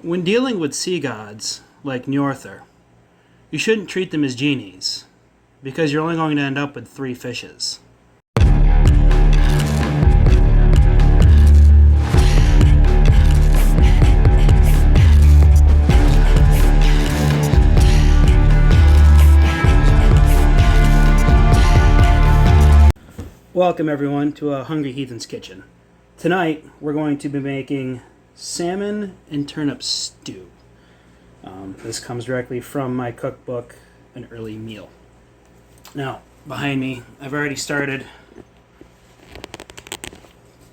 When dealing with sea gods like Njorthr, you shouldn't treat them as genies, because you're only going to end up with 3 fishes. Welcome everyone to a Hungry Heathen's Kitchen. Tonight we're going to be making salmon and turnip stew. This comes directly from my cookbook, An Early Meal. Now, behind me, I've already started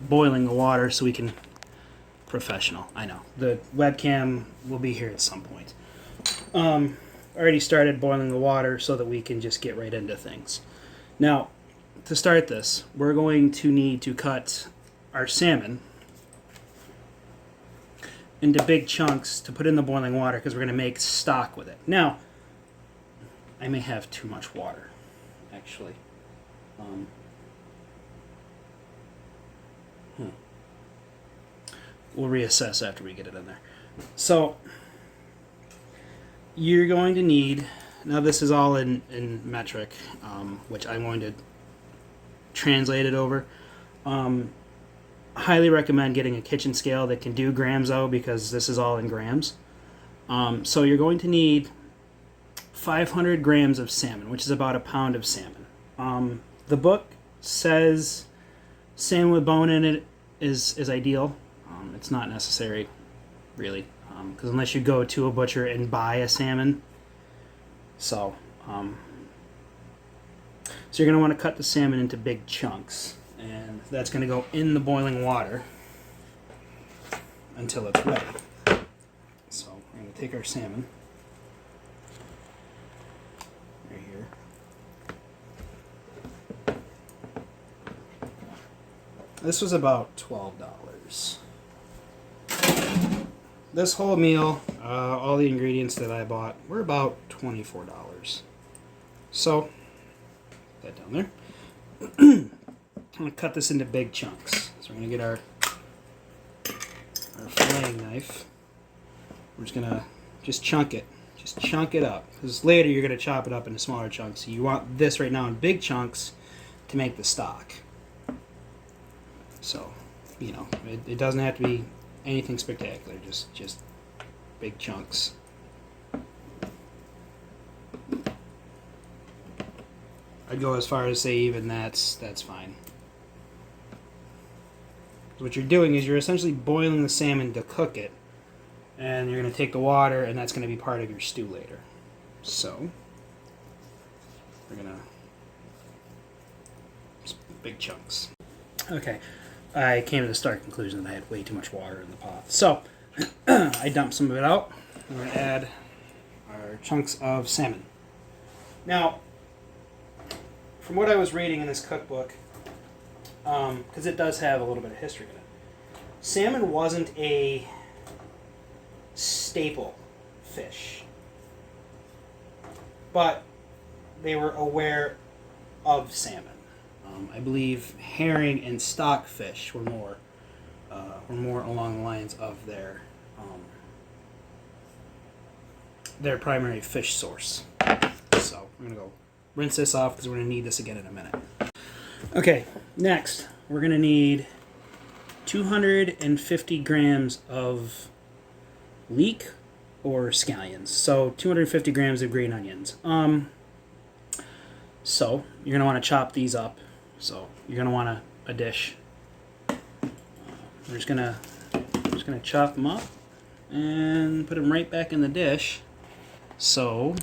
boiling the water so we can... Professional, I know. The webcam will be here at some point. Already started boiling the water so that we can just get right into things. Now, to start this, we're going to need to cut our salmon into big chunks to put in the boiling water because we're going to make stock with it. Now, I may have too much water, actually. We'll reassess after we get it in there. So, you're going to need, now this is all in metric, which I'm going to translate it over. Highly recommend getting a kitchen scale that can do grams though, because this is all in grams. So you're going to need 500 grams of salmon, which is about a pound of salmon. The book says salmon with bone in it is ideal. It's not necessary, really, because unless you go to a butcher and buy a salmon. So you're going to want to cut the salmon into big chunks, and that's going to go in the boiling water until it's ready. So we're going to take our salmon right here. This was about $12. This whole meal, all the ingredients that I bought, were about $24. So that down there. I'm going to cut this into big chunks. So we're going to get our filleting knife. We're just going to chunk it. Just chunk it up. Because later you're going to chop it up into smaller chunks. So you want this right now in big chunks to make the stock. So, you know, it doesn't have to be anything spectacular. Just big chunks. I'd go as far as say even that's fine. What you're doing is you're essentially boiling the salmon to cook it, and you're going to take the water, and that's going to be part of your stew later. So we're going to big chunks. Okay, I came to the stark conclusion that I had way too much water in the pot. So I dumped some of it out. We're going to add our chunks of salmon. Now, from what I was reading in this cookbook, because it does have a little bit of history in it, salmon wasn't a staple fish, but they were aware of salmon. I believe herring and stockfish were more along the lines of their primary fish source. So we're gonna go rinse this off because we're going to need this again in a minute. Okay, next we're going to need 250 grams of leek or scallions. So 250 grams of green onions. So you're going to want to chop these up. So you're going to want a dish. We're just going to chop them up and put them right back in the dish so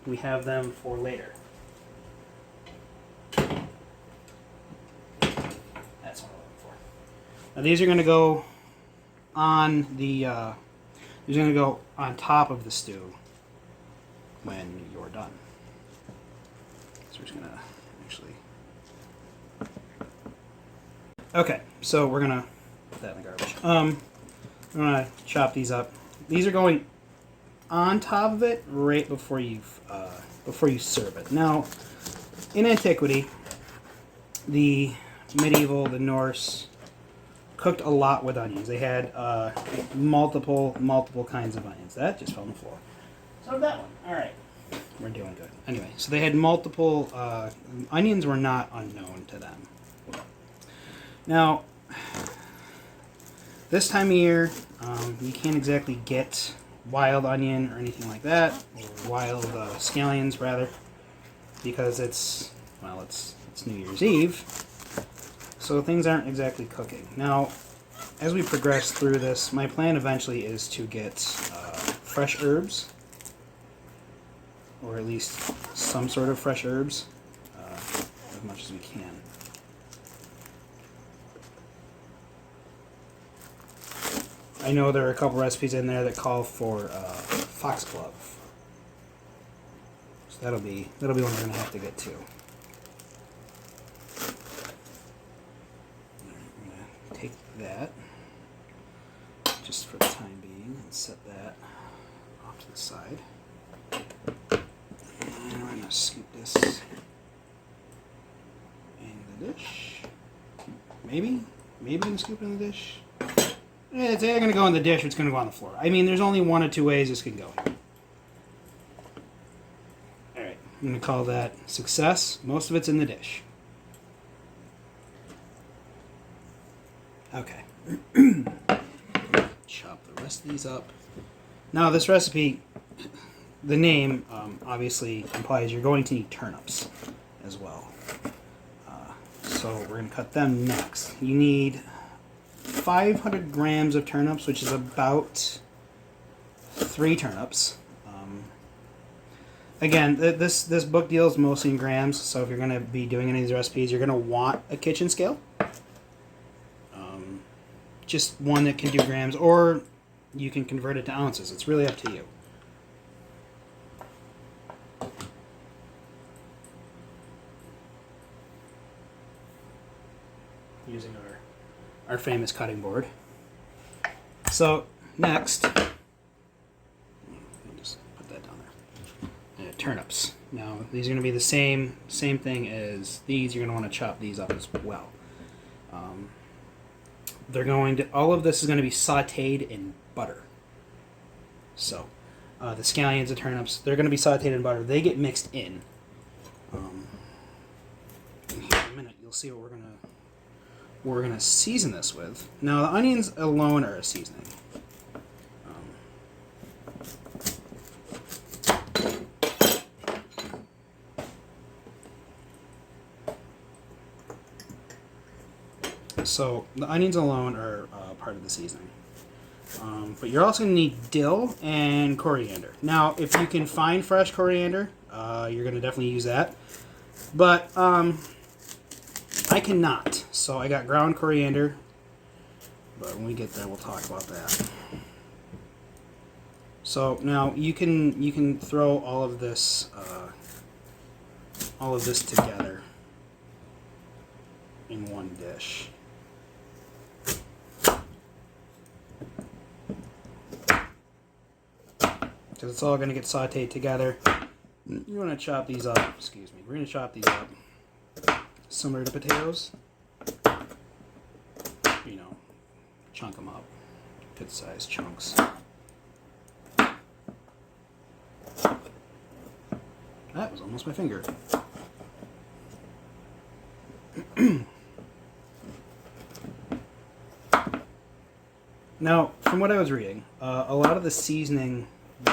we have them for later. Now these are going to go on the these are going to go on top of the stew when you're done. So we're just going to actually. Okay, so we're going to put that in the garbage. I'm going to chop these up. These are going on top of it right before you serve it. Now, in antiquity, the medieval, the Norse cooked a lot with onions. They had multiple kinds of onions. That just fell on the floor. So that one. All right. We're doing good. Anyway, so they had multiple... onions were not unknown to them. Now, this time of year, you can't exactly get wild onion or anything like that, or wild scallions, rather, because it's New Year's Eve, so things aren't exactly cooking. Now, as we progress through this, my plan eventually is to get fresh herbs, or at least some sort of fresh herbs, as much as we can. I know there are a couple recipes in there that call for foxglove, so that'll be one we're gonna have to get to. I'm gonna take that just for the time being and set that off to the side. And we're gonna scoop this in the dish. Maybe I'm gonna scoop it in the dish. It's either going to go in the dish or it's going to go on the floor. I mean, there's only one or two ways this can go. Alright, I'm going to call that success. Most of it's in the dish. Okay. Chop the rest of these up. Now, this recipe, the name obviously implies you're going to need turnips as well. So we're going to cut them next. You need 500 grams of turnips, which is about 3 turnips. Again, this book deals mostly in grams, so if you're going to be doing any of these recipes, you're going to want a kitchen scale. Just one that can do grams, or you can convert it to ounces. It's really up to you. Using our famous cutting board. So next, just put that down there. Turnips. Now these are going to be the same thing as these. You're going to want to chop these up as well. All of this is going to be sautéed in butter. So the scallions and turnips, they're going to be sautéed in butter. They get mixed in. In a minute, you'll see what we're going to season this with. Now, the onions alone are a seasoning. So, the onions alone are part of the seasoning. But you're also going to need dill and coriander. Now, if you can find fresh coriander, you're going to definitely use that. But I cannot, so I got ground coriander, but when we get there we'll talk about that. So now you can throw all of this together in one dish. Because it's all going to get sauteed together. You want to chop these up, excuse me, we're going to chop these up similar to potatoes. You know, chunk them up, good sized chunks. That was almost my finger. Now, from what I was reading, a lot of the seasoning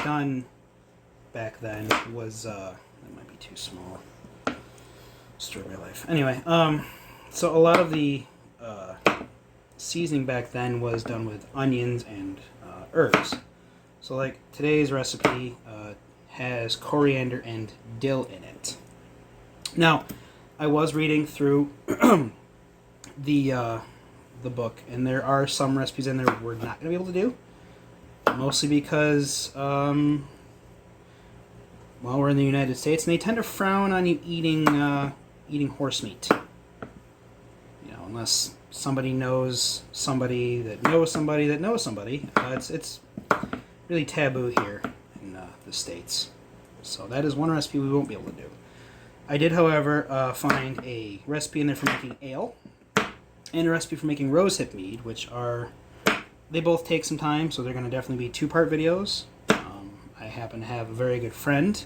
done back then was, that might be too small. Destroy my life. Anyway, so a lot of the seasoning back then was done with onions and herbs. So like today's recipe has coriander and dill in it. Now, I was reading through the book, and there are some recipes in there we're not going to be able to do. Mostly because, well, we're in the United States, and they tend to frown on you eating horse meat. You know, unless somebody knows somebody that knows somebody that knows somebody. It's really taboo here in the States. So that is one recipe we won't be able to do. I did, however, find a recipe in there for making ale. and a recipe for making rosehip mead, which are, they both take some time, so they're going to definitely be two-part videos. I happen to have a very good friend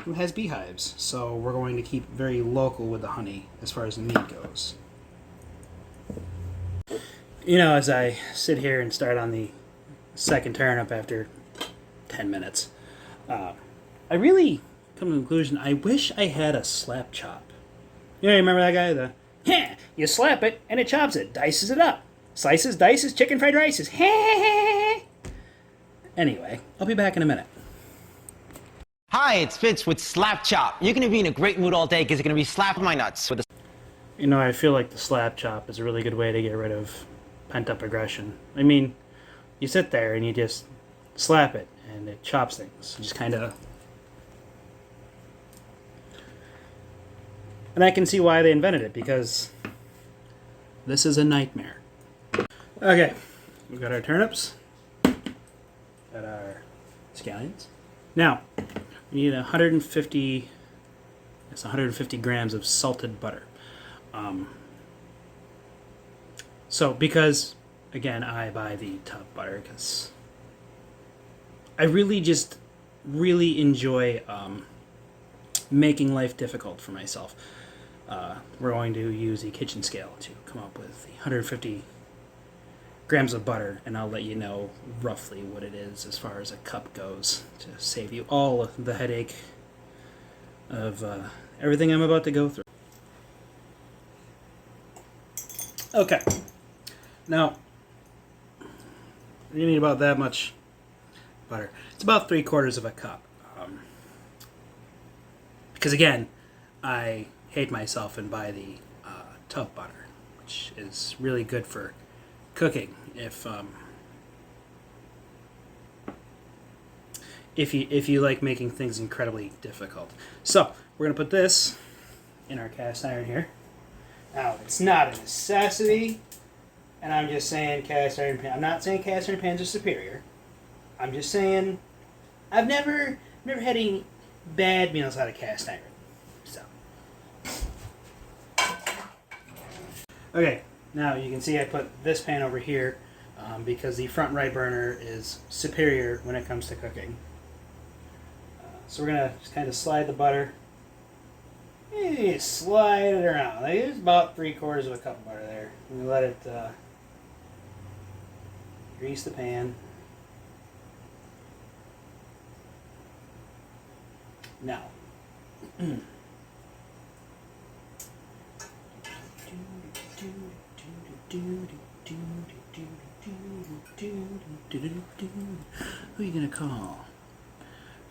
who has beehives, so we're going to keep very local with the honey as far as the mead goes. You know, as I sit here and start on the second turnip after 10 minutes, I really come to the conclusion, I wish I had a slap chop. You know, you remember that guy? Yeah, you slap it and it chops it, dices it up. Slices, dices, chicken fried rices. Anyway, I'll be back in a minute. Hi, it's Fitz with Slap Chop. You're going to be in a great mood all day because you're going to be slapping my nuts with a... You know, I feel like the slap chop is a really good way to get rid of pent-up aggression. I mean, you sit there and you just slap it and it chops things. You just kind of... And I can see why they invented it, because this is a nightmare. Okay, we've got our turnips, got our scallions. Now, we need 150 grams of salted butter. So, because, again, I buy the tub butter, because I really enjoy making life difficult for myself. We're going to use a kitchen scale to come up with the 150 grams of butter, and I'll let you know roughly what it is as far as a cup goes to save you all the headache of everything I'm about to go through. Okay, now you need about that much butter. It's about 3/4 of a cup. Because again, I hate myself and buy the tub butter, which is really good for cooking. If you like making things incredibly difficult. So we're gonna put this in our cast iron here. Now it's not a necessity, and I'm just saying cast iron pan. I'm not saying cast iron pans are superior. I'm just saying I've never had any bad meals out of cast iron. So okay, now you can see I put this pan over here because the front right burner is superior when it comes to cooking. So we're gonna just kind of slide the butter. Slide it around. Like, it's about 3/4 of a cup of butter there. We let it grease the pan. Now, who are you gonna call?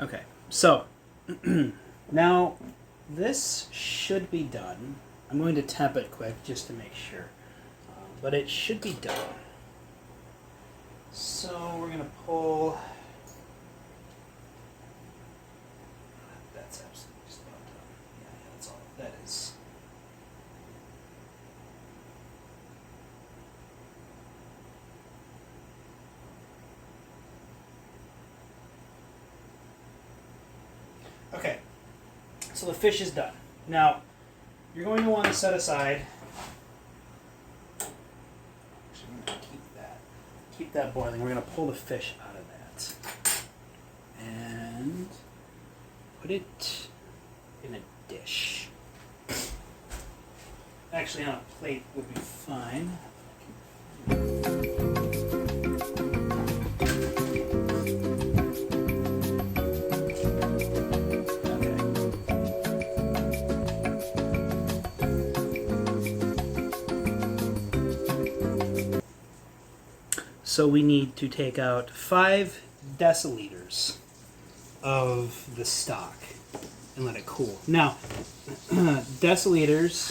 Okay, so now this should be done. I'm going to tap it quick just to make sure, but it should be done. So we're gonna pull. That's absolutely just about done. Yeah, that's all that is. Okay, so the fish is done. Now, you're going to want to set aside. Actually, I'm going to keep that boiling. We're going to pull the fish out of that and put it in a dish. Actually, on a plate would be fine. So we need to take out 5 deciliters of the stock and let it cool. Now, deciliters,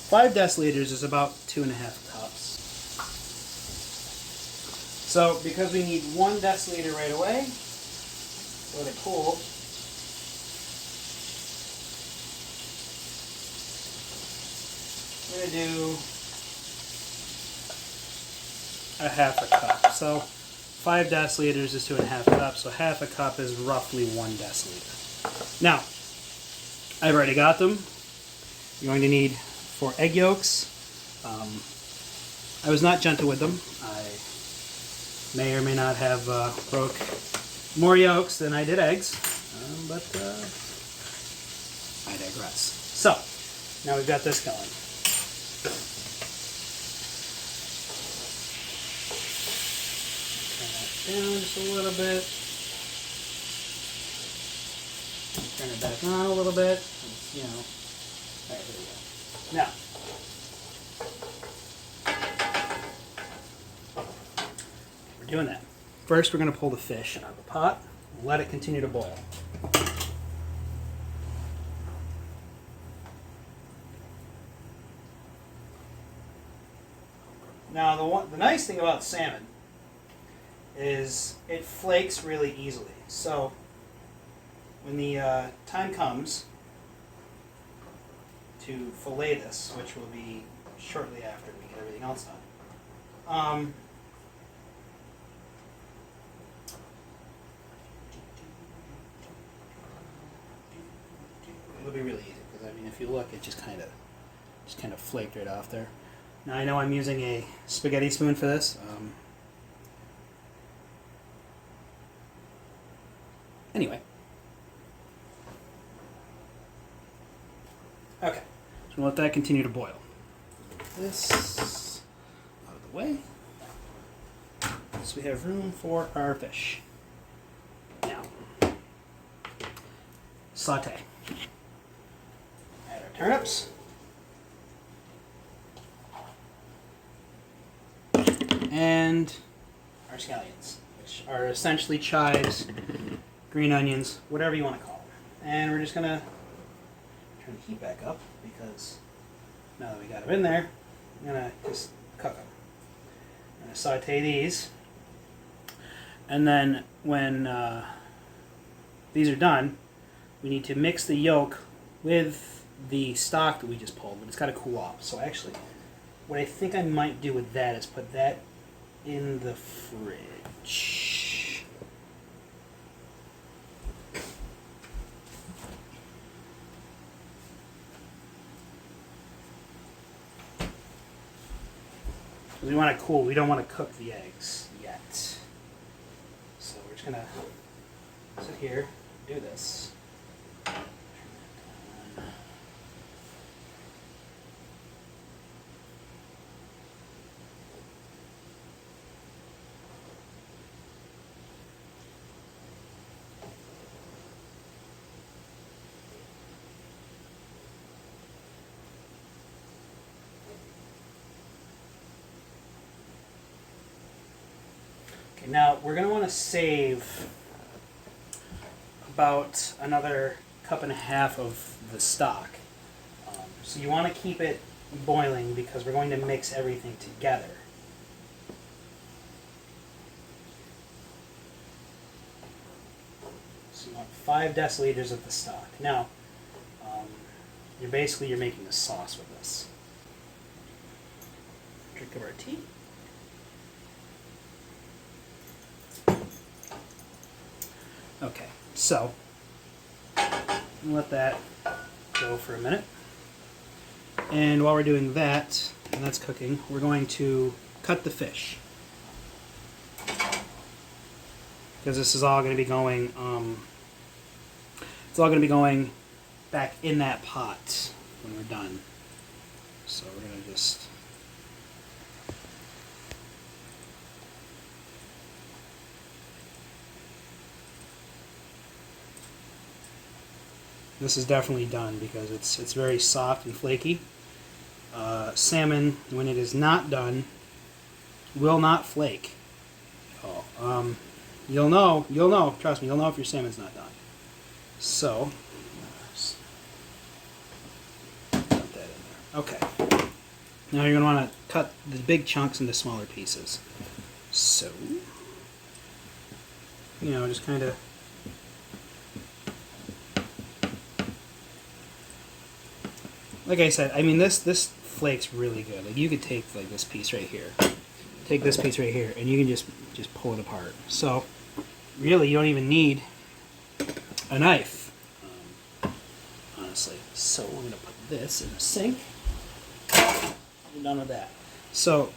5 deciliters is about 2.5 cups. So because we need 1 deciliter right away, let it cool. I'm going to do a 1/2 cup. So 5 deciliters is 2.5 cups, so 1/2 cup is roughly 1 deciliter. Now, I've already got them. You're going to need for egg yolks, I was not gentle with them. I may or may not have broke more yolks than I did eggs, but I digress. So, now we've got this going. Turn that down just a little bit. Turn it back on a little bit. You know. Alright, there we go. Now, we're doing that. First, we're going to pull the fish out of the pot and let it continue to boil. Now, the nice thing about salmon is it flakes really easily. So, when the time comes to fillet this, which will be shortly after we get everything else done, it'll be really easy because I mean, if you look, it just kind of flaked right off there. Now I know I'm using a spaghetti spoon for this. Anyway. Okay, so we'll let that continue to boil. This out of the way. So we have room for our fish. Now, saute. Add our turnips. And our scallions, which are essentially chives, green onions, whatever you want to call them. And we're just going to turn the heat back up because now that we got them in there, I'm going to just cook them. I'm going to saute these. And then when these are done, we need to mix the yolk with the stock that we just pulled, but it's got to cool off. So actually, what I think I might do with that is put that in the fridge. We want it cool. We don't want to cook the eggs yet. So we're just going to sit here, do this. Now, we're going to want to save about another cup and a half of the stock. So you want to keep it boiling because we're going to mix everything together. So you want 5 deciliters of the stock. Now, you're making a sauce with this. Drink of our tea. Okay, so let that go for a minute. And while we're doing that, and that's cooking, we're going to cut the fish. Because this is all going to be going, it's all going to be going back in that pot when we're done. So we're going to just... This is definitely done because it's very soft and flaky. Salmon, when it is not done, will not flake at all. You'll know, trust me, you'll know if your salmon's not done. So, dump that in there. Okay. Now you're going to want to cut the big chunks into smaller pieces. So, just kind of... Like I said, I mean this flakes really good. Like you could take like this piece right here, and you can just pull it apart. So really, you don't even need a knife, honestly. So we're gonna put this in the sink. we're done with that. So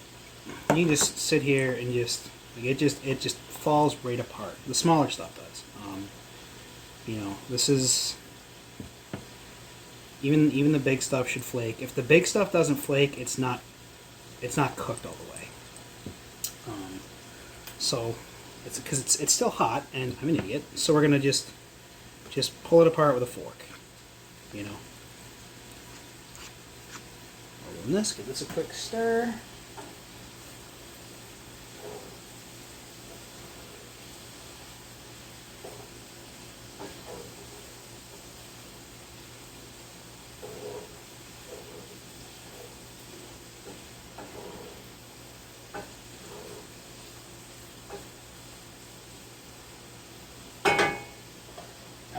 you can just sit here and just like it just falls right apart. The smaller stuff does. You know, this is even the big stuff should flake. If the big stuff doesn't flake, it's not cooked all the way. So it's because it's still hot, and I'm an idiot. So we're gonna just pull it apart with a fork. You know. Roll this. Give this a quick stir.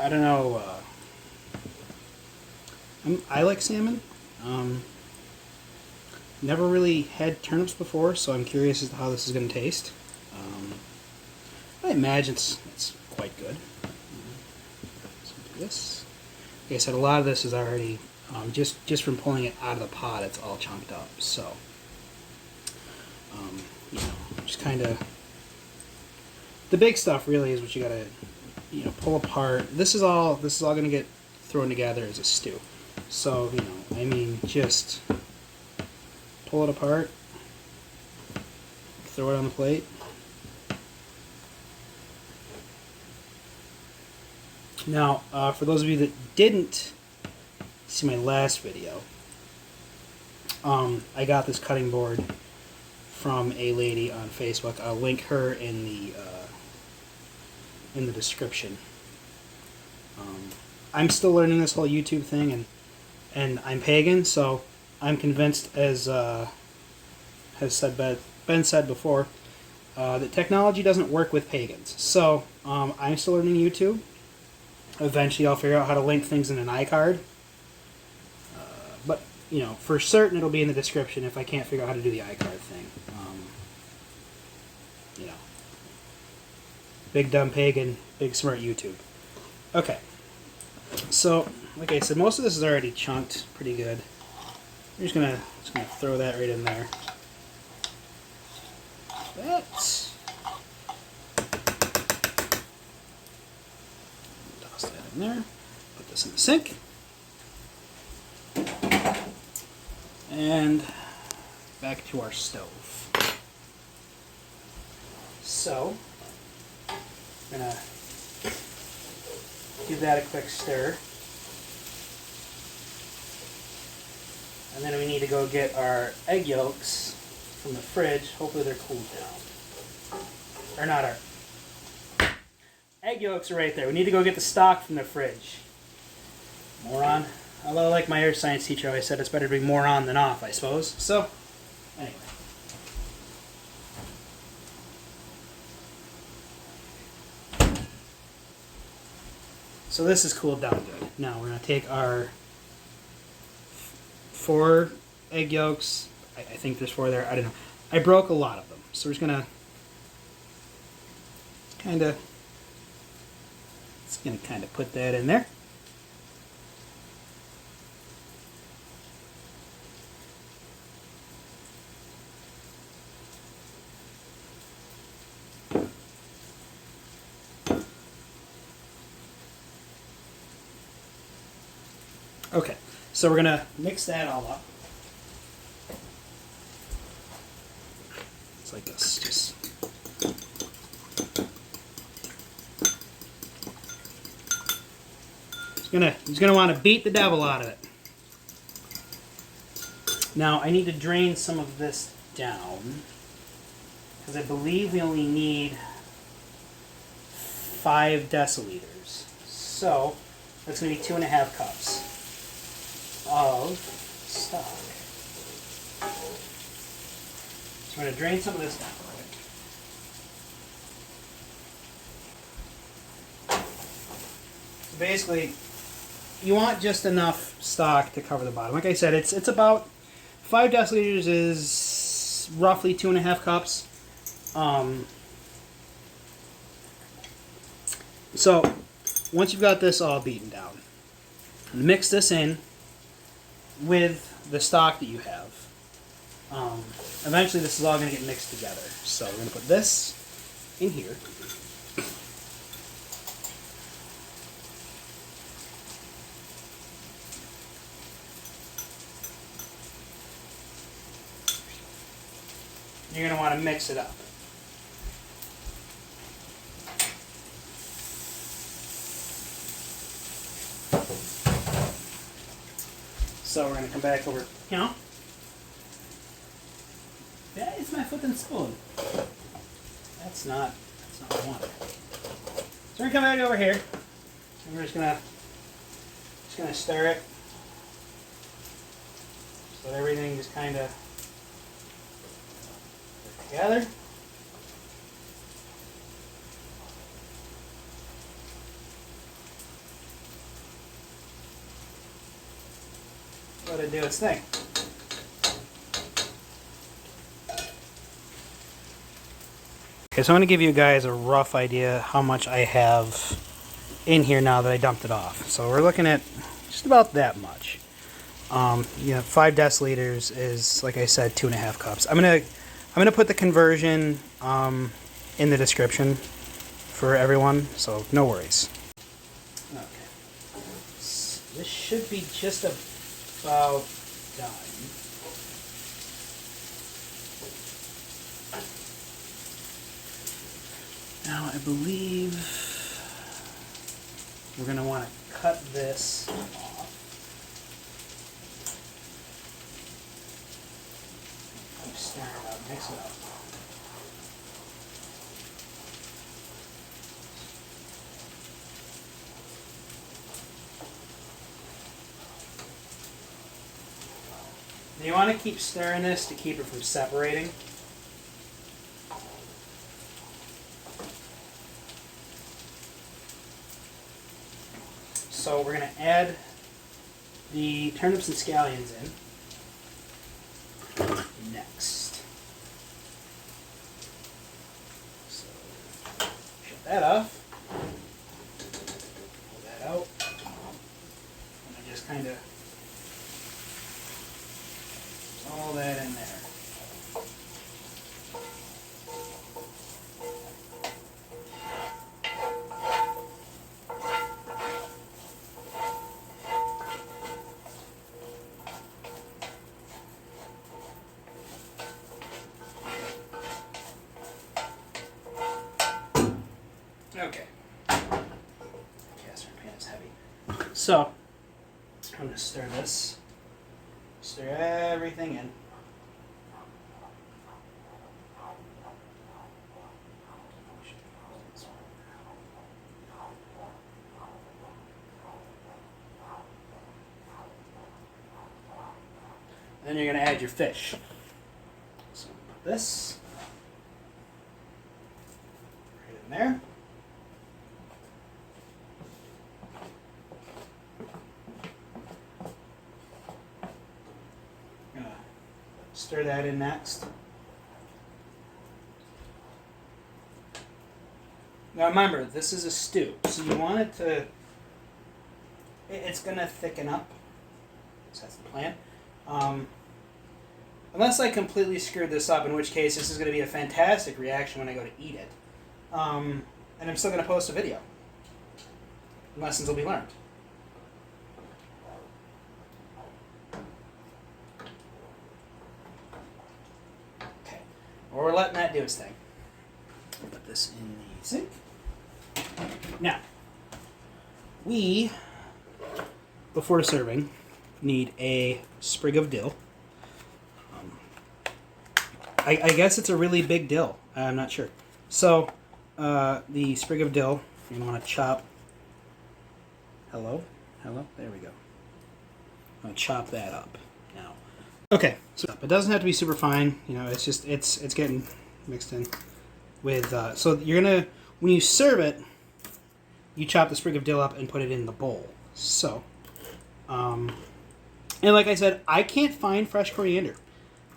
I don't know. I like salmon. Never really had turnips before, so I'm curious as to how this is going to taste. I imagine it's quite good. So do this. Like I said, a lot of this is already just from pulling it out of the pot. It's all chunked up. So you know, just kind of the big stuff really is what you gotta pull apart. This is all going to get thrown together as a stew. So I mean, just pull it apart, throw it on the plate. Now, for those of you that didn't see my last video, I got this cutting board from a lady on Facebook. I'll link her in the description. I'm still learning this whole YouTube thing, and I'm pagan, so I'm convinced, as has been said before, that technology doesn't work with pagans. So I'm still learning YouTube. Eventually, I'll figure out how to link things in an iCard. But for certain, it'll be in the description if I can't figure out how to do the iCard thing. Big dumb pagan, big smart YouTube. Okay, so like I said, most of this is already chunked pretty good. I'm just gonna throw that right in there. Toss that in there. Put this in the sink. And back to our stove. So I'm going to give that a quick stir. And then we need to go get our egg yolks from the fridge. Hopefully they're cooled down. Or not our... Egg yolks are right there. We need to go get the stock from the fridge. Moron. Although, like my earth science teacher always said, it's better to be more on than off, I suppose. So, anyway. So this is cooled down good. Now we're going to take our 4 egg yolks. I think there's 4 there. I don't know. I broke a lot of them. So we're just going to kind of put that in there. Okay, so we're going to mix that all up. It's like this, just... He's gonna want to beat the devil out of it. Now, I need to drain some of this down, because I believe we only need 5 deciliters. So, that's going to be 2.5 cups of stock. So I'm going to drain some of this down quick. So basically, you want just enough stock to cover the bottom. Like I said, it's about 5 deciliters is roughly 2.5 cups. So once you've got this all beaten down, mix this in with the stock that you have. Eventually this is all going to get mixed together. So we're going to put this in here. You're going to want to mix it up. So we're going to come back over, that is my flipping spoon. That's not what I wanted. So we're going to come back over here, and we're just going to stir it so that everything just kind of together. Let it do its thing. Okay, so I'm going to give you guys a rough idea how much I have in here now that I dumped it off. So we're looking at just about that much. 5 deciliters is, like I said, 2.5 cups. I'm gonna put the conversion in the description for everyone, so no worries. Okay, this should be just about done. Now I believe we're going to want to cut this off. Keep stirring it up, mix it up. And you want to keep stirring this to keep it from separating. So we're going to add the turnips and scallions in next. So shut that off. Pull that out. And I just kind of all that in there. Okay. Cast iron pan is heavy. So, I'm going to stir this. Stir everything in. Then you're going to add your fish. So, put this right in there. Stir that in next. Now remember, this is a stew, so you want it to, it's going to thicken up. So that's the plan. Unless I completely screwed this up, in which case this is going to be a fantastic reaction when I go to eat it. And I'm still going to post a video. Lessons will be learned. Or we're letting that do its thing. Put this in the sink. Now, we, before serving, need a sprig of dill. I guess it's a really big dill. I'm not sure. So, the sprig of dill, you're going to want to chop. Hello? There we go. I'm going to chop that up now. Okay, so it doesn't have to be super fine. It's just it's getting mixed in with. So you're gonna, when you serve it, you chop the sprig of dill up and put it in the bowl. So, and like I said, I can't find fresh coriander,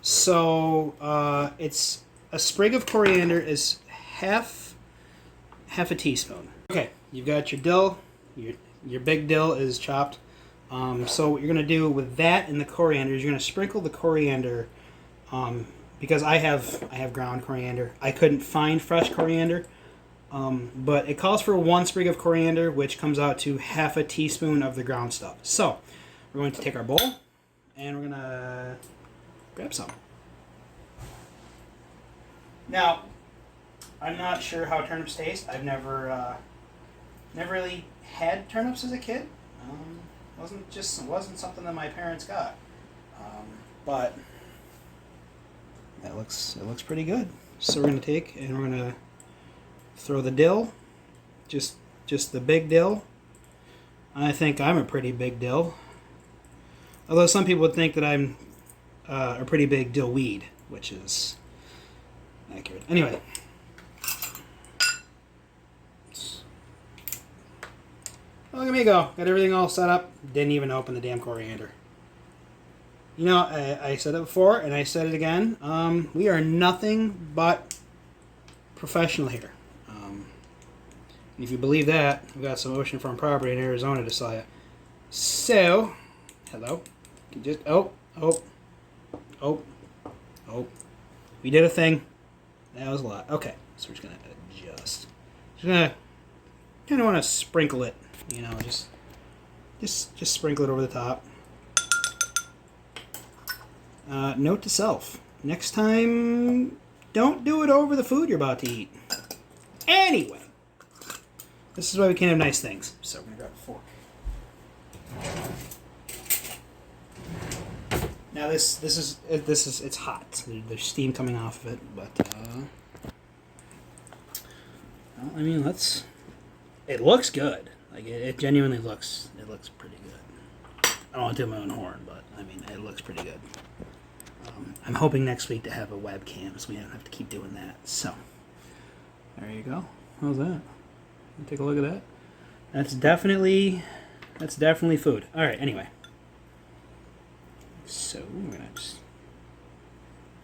so it's a sprig of coriander is half a teaspoon. Okay, you've got your dill. Your big dill is chopped. So what you're going to do with that and the coriander is you're going to sprinkle the coriander because I have ground coriander. I couldn't find fresh coriander, but it calls for 1 sprig of coriander, which comes out to half a teaspoon of the ground stuff. So we're going to take our bowl and we're gonna grab some. Now, I'm not sure how turnips taste. I've never really had turnips as a kid. Wasn't something that my parents got. But it looks pretty good. So we're gonna take and we're gonna throw the dill, just the big dill. I think I'm a pretty big dill. Although some people would think that I'm a pretty big dill weed, which is accurate. Anyway. Look at me go. Got everything all set up. Didn't even open the damn coriander. You know, I said it before, and I said it again. We are nothing but professional here. And if you believe that, we've got some oceanfront property in Arizona to sell you. So, hello. You just oh. We did a thing. That was a lot. Okay, so we're just gonna adjust. Just gonna kind of want to sprinkle it. You know, just sprinkle it over the top. Note to self: next time, don't do it over the food you're about to eat. Anyway, this is why we can't have nice things. So we're gonna grab a fork. Now this is it's hot. There's steam coming off of it, but well, I mean, it looks good. Like it genuinely looks pretty good. I don't want to do my own horn, but I mean it looks pretty good. I'm hoping next week to have a webcam so we don't have to keep doing that. So there you go. How's that? Take a look at that. That's definitely food. All right. Anyway, so we're gonna just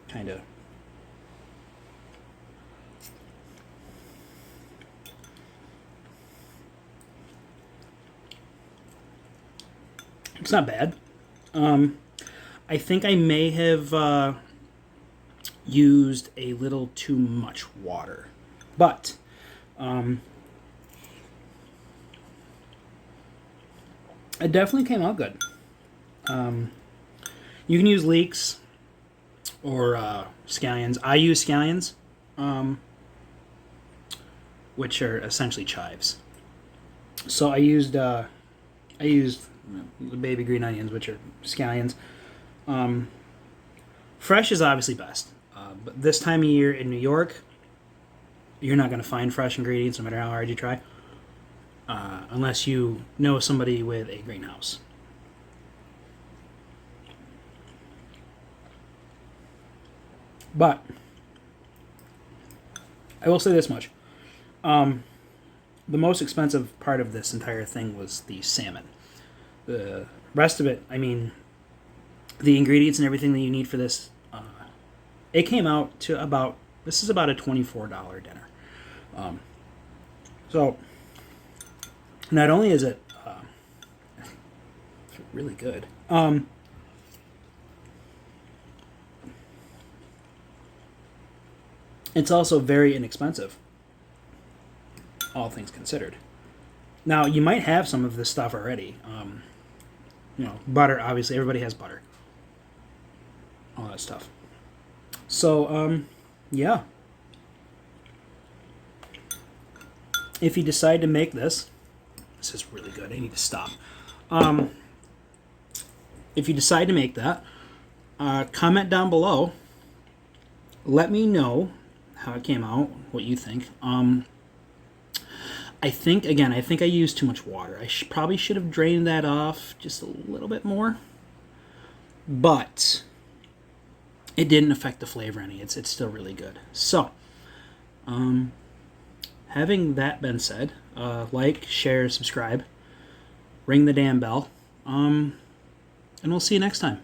kind of. It's not bad. I think I may have used a little too much water, but it definitely came out good. You can use leeks or scallions. I use scallions, which are essentially chives. So I used the baby green onions, which are scallions. Fresh is obviously best, but this time of year in New York, you're not going to find fresh ingredients no matter how hard you try, unless you know somebody with a greenhouse. But I will say this much. The most expensive part of this entire thing was the salmon. The rest of it, I mean, the ingredients and everything that you need for this, it came out to this is about a $24 dinner. So, not only is it really good, it's also very inexpensive, all things considered. Now, you might have some of this stuff already. Butter, obviously, everybody has butter. All that stuff. So, yeah. If you decide to make this is really good. I need to stop. If you decide to make that, comment down below. Let me know how it came out, what you think. I think I used too much water. I probably should have drained that off just a little bit more. But it didn't affect the flavor any. It's still really good. So, having that been said, like, share, subscribe, ring the damn bell, and we'll see you next time.